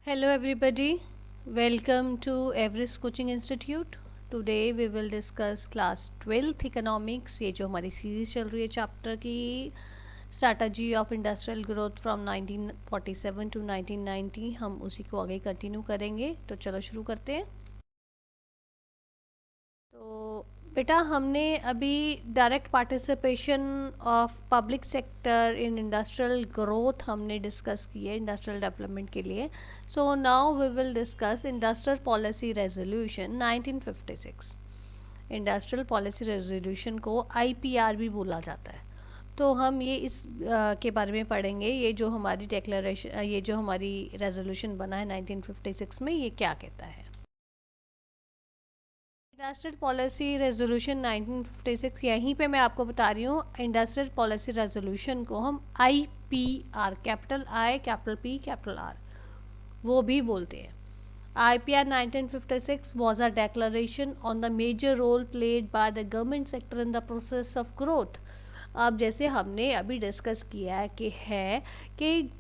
Hello, everybody. Welcome to Everest Coaching Institute. Today we will discuss class 12th economics. ये जो हमारी series चल रही है चैप्टर की strategy of industrial growth from 1947 to 1990, हम उसी को आगे कंटिन्यू करेंगे. तो चलो शुरू करते हैं. तो बेटा हमने अभी direct participation of public sector in industrial growth हमने डिस्कस की है इंडस्ट्रियल डेवलपमेंट के लिए. So now we will discuss industrial policy resolution 1956. Industrial policy resolution को आईपीआर भी बोला जाता है. तो हम ये इस के बारे में पढ़ेंगे. ये जो हमारी डिक्लेरेशन, ये जो हमारी रेजोल्यूशन बना है 1956 में, ये क्या कहता है. इंडस्ट्रियल पॉलिसी रेजोल्यूशन 1956, यहीं पे मैं आपको बता रही हूँ. इंडस्ट्रियल पॉलिसी रेजोल्यूशन को हम IPR, capital I capital P capital R, वो भी बोलते हैं. IPR 1956 was a declaration on the major role played by the government sector in the process of growth. अब जैसे हमने अभी डिस्कस किया है कि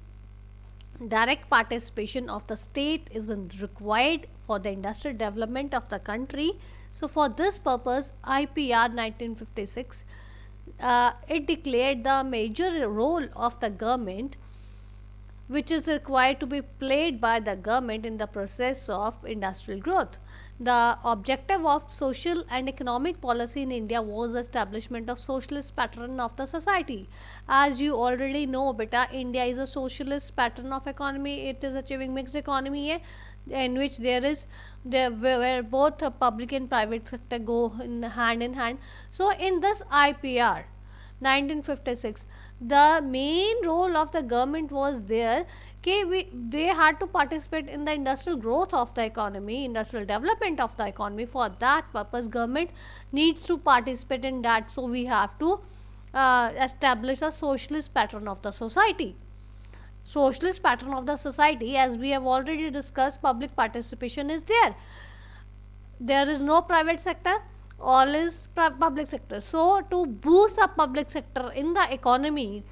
direct participation of the state is required for the industrial development of the country. So for this purpose, IPR 1956 it declared the major role of the government which is required to be played by the government in the process of industrial growth. The objective of social and economic policy in India was the establishment of socialist pattern of the society. As you already know, beta, India is a socialist pattern of economy. It is achieving mixed economy in which where both public and private sector go hand in hand. So in this IPR 1956, the main role of the government was there they had to participate in the industrial growth of the economy, industrial development of the economy. For that purpose, government needs to participate in that. So we have to establish a socialist pattern of the society. Socialist pattern of the society, as we have already discussed, public participation is there. There is no private sector, all is public sector. So to boost the public sector in the economy,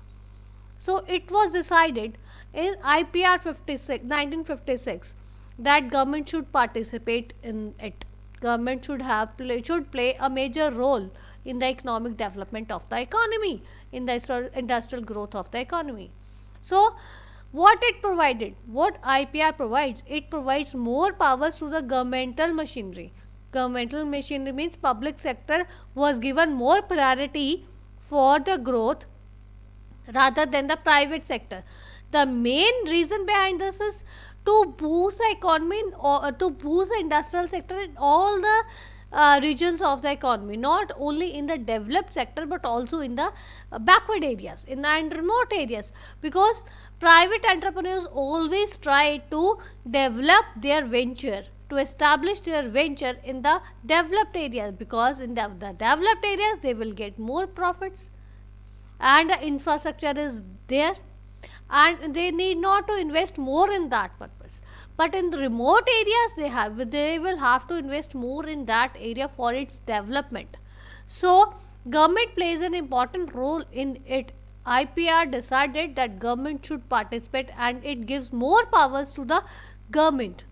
so it was decided in IPR 1956 that government should participate in it. Government should play a major role in the economic development of the economy, in the industrial growth of the economy. So what it provided, what IPR provides, it provides more powers to the governmental machinery. Governmental machinery means public sector was given more priority for the growth rather than the private sector. The main reason behind this is to boost the economy or to boost the industrial sector in all the regions of the economy, not only in the developed sector but also in the backward areas, in the and remote areas, because private entrepreneurs always try to develop their venture, to establish their venture in the developed areas, because in the developed areas they will get more profits and the infrastructure is there and they need not to invest more in that purpose. But in the remote areas they will have to invest more in that area for its development. So government plays an important role in it. IPR decided that government should participate and it gives more powers to the government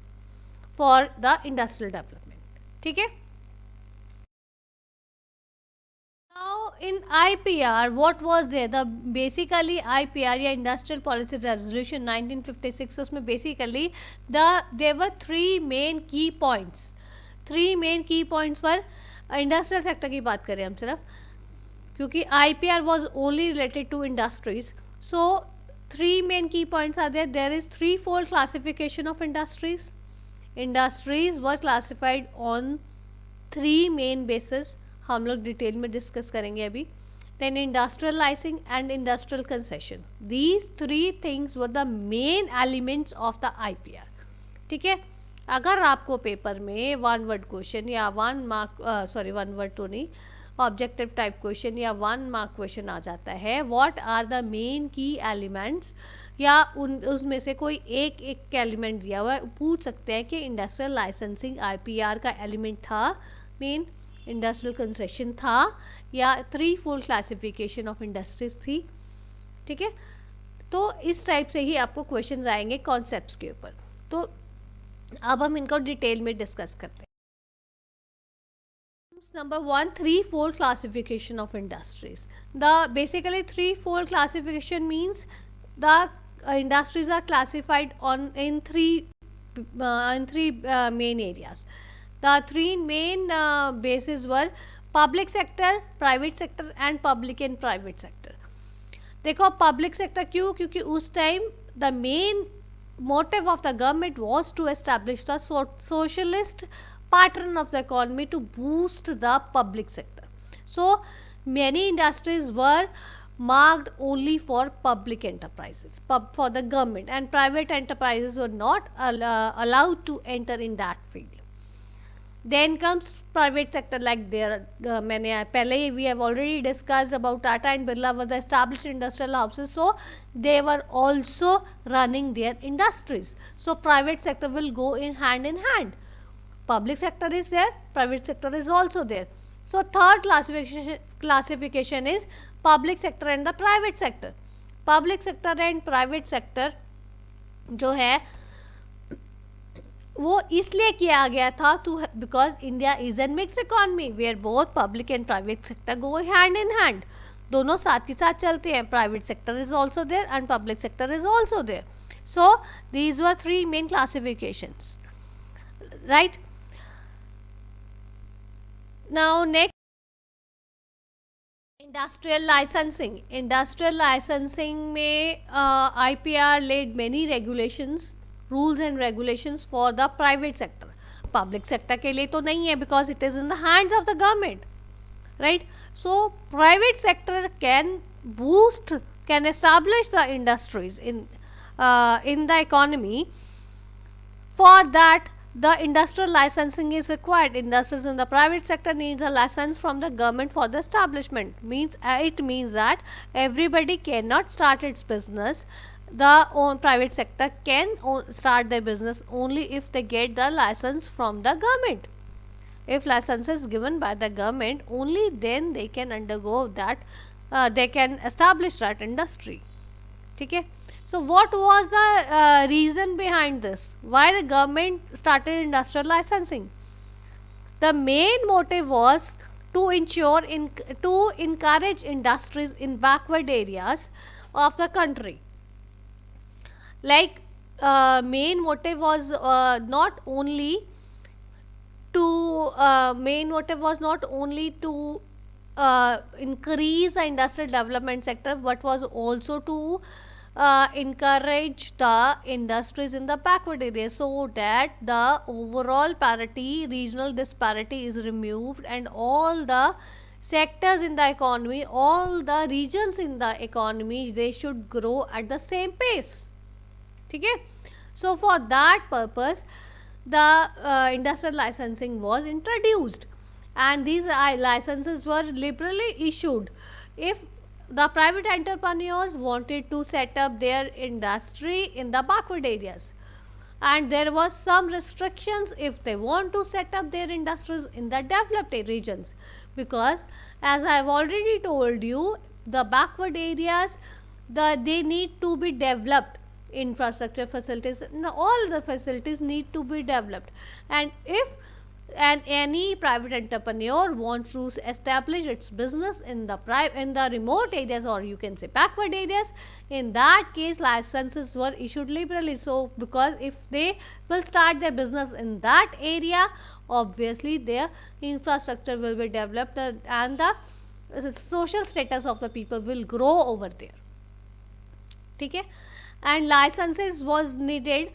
for the industrial development. ठीक है. Now in IPR, what was there? The basically IPR या Industrial Policy Resolution 1956, उसमें basically there were three main key points. Three main key points were industrial sector की बात करें हम सिर्फ, क्योंकि IPR was only related to industries. So three main key points are there. There is threefold classification of industries. Industries were classified on three main bases. हम लोग detail में discuss करेंगे अभी. Then industrial licensing and industrial concession, these three things were the main elements of the IPR. ठीक है. अगर आपको paper में वन वर्ड क्वेश्चन या वन वर्ड तो नहीं, ऑब्जेक्टिव टाइप क्वेश्चन या 1 मार्क क्वेश्चन आ जाता है, व्हाट आर द मेन की एलिमेंट्स, या उसमें से कोई एक एलिमेंट दिया हुआ है, पूछ सकते हैं कि इंडस्ट्रियल लाइसेंसिंग IPR का एलिमेंट था, मेन इंडस्ट्रियल कंसेशन था, या थ्री-फोल्ड क्लासिफिकेशन ऑफ इंडस्ट्रीज थी. ठीक है. तो इस टाइप से ही आपको क्वेश्चन आएंगे कॉन्सेप्ट्स के ऊपर. तो तो अब हम इनको डिटेल में डिस्कस करते हैं. Number one, 3-4 classification of industries. The basically 3-4 classification means the industries are classified in three main areas. The three main bases were public sector, private sector and public and private sector. देखो public sector क्यों, क्योंकि उस time the main motive of the government was to establish the socialist pattern of the economy to boost the public sector. So many industries were marked only for public enterprises, for the government, and private enterprises were not allowed to enter in that field. Then comes private sector, like there मैंने पहले we have already discussed about Tata and Birla were the established industrial houses, so they were also running their industries. So private sector will go in hand. Public sector is there, private sector is also there. So third classification is public sector and the private sector. Public sector and private sector जो है वो इसलिए किया गया था to because India is an mixed economy where both public and private sector go hand in hand. दोनों साथ के साथ चलते हैं. Private sector is also there and public sector is also there. So these were three main classifications, right. Now next, industrial licensing. Industrial licensing में IPR laid many regulations, rules and regulations for the private sector. Public sector के लिए तो नहीं है because it is in the hands of the government, right? So private sector can establish the industries in the economy. For that the industrial licensing is required. Industries in the private sector needs a license from the government for the establishment. It means that everybody cannot start its business. The private sector can start their business only if they get the license from the government. If license is given by the government, only then they can undergo that, they can establish that industry. Okay. So what was the reason behind this? Why the government started industrial licensing? The main motive was to encourage industries in backward areas of the country. Like main motive was not only to increase the industrial development sector, but was also to encourage the industries in the backward areas, so that the overall regional disparity is removed, and all the sectors in the economy, all the regions in the economy, they should grow at the same pace. Okay? So for that purpose the industrial licensing was introduced, and these licenses were liberally issued. If the private entrepreneurs wanted to set up their industry in the backward areas, and there was some restrictions if they want to set up their industries in the developed regions, because as I have already told you, the backward areas, they need to be developed. Infrastructure facilities, all the facilities need to be developed, and if any private entrepreneur wants to establish its business in the remote areas, or you can say backward areas, in that case licenses were issued liberally. So because if they will start their business in that area, obviously their infrastructure will be developed, and the social status of the people will grow over there. Okay? And licenses was needed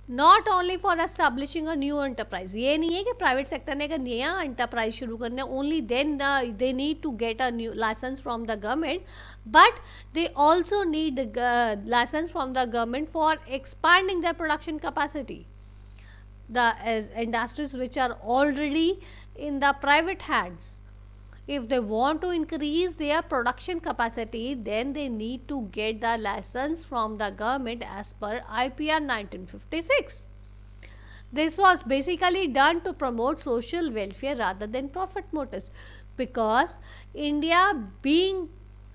not only for establishing a new enterprise. ये नहीं है कि private sector ने अगर नया enterprise शुरू करना है, only then they need to get a new license from the government, but they also need the license from the government for expanding their production capacity. The industries which are already in the private hands, if they want to increase their production capacity, then they need to get the license from the government as per IPR 1956. This was basically done to promote social welfare rather than profit motives, because India being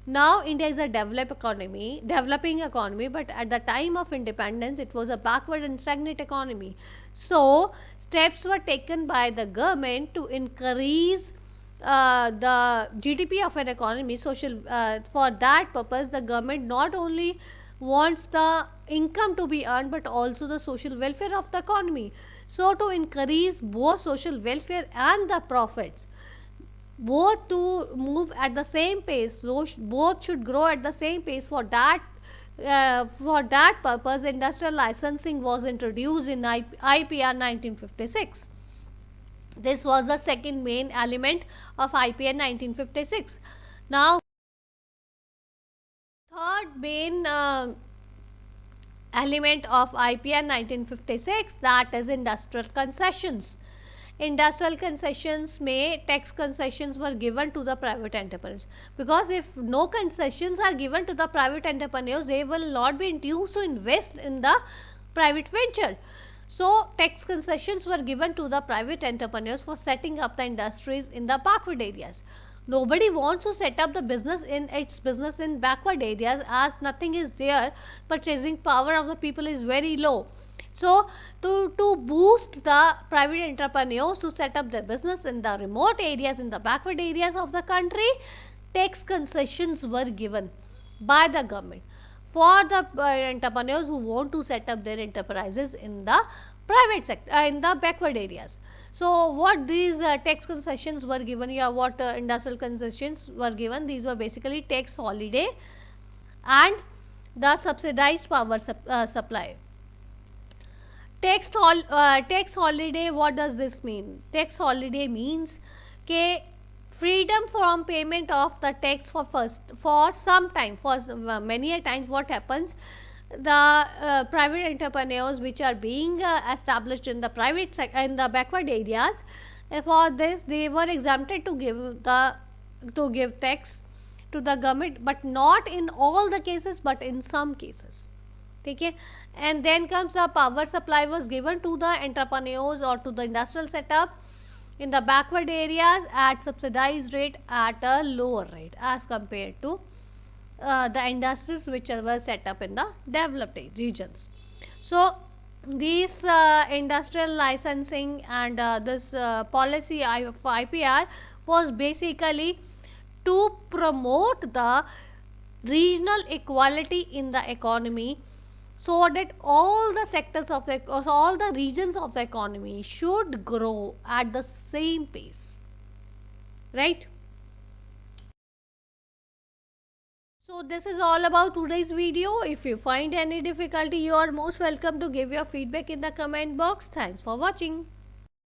Now India is a developing economy, but at the time of independence it was a backward and stagnant economy. So steps were taken by the government to increase the GDP of an economy. For that purpose, the government not only wants the income to be earned but also the social welfare of the economy. So to increase both social welfare and the profits, both to move at the same pace, so both should grow at the same pace. For that purpose, industrial licensing was introduced in IPR 1956. This was the second main element of IPR 1956. Now, third main element of IPR 1956, that is industrial concessions. Industrial concessions में tax concessions were given to the private entrepreneurs, because if no concessions are given to the private entrepreneurs, they will not be induced to invest in the private venture. So tax concessions were given to the private entrepreneurs for setting up the industries in the backward areas. Nobody wants to set up the business in backward areas, as nothing is there. Purchasing power of the people is very low. So to boost the private entrepreneurs to set up their business in the remote areas, in the backward areas of the country, tax concessions were given by the government for the entrepreneurs who want to set up their enterprises in the private sector, in the backward areas. So what these tax concessions were given, what industrial concessions were given, these were basically tax holiday and the subsidized power supply. Tax holiday, what does this mean? Tax holiday means कि freedom from payment of the tax for some time, for many a times. What happens, the private entrepreneurs which are being established in the in the backward areas, for this they were exempted to give tax to the government, but not in all the cases, but in some cases. Okay. And then comes the power supply was given to the entrepreneurs or to the industrial setup in the backward areas at subsidized rate, at a lower rate as compared to the industries which were set up in the developed regions. So these industrial licensing and this policy of IPR was basically to promote the regional equality in the economy, so that all the sectors of all the regions of the economy should grow at the same pace, right? So this is all about today's video. If you find any difficulty, you are most welcome to give your feedback in the comment box. Thanks for watching.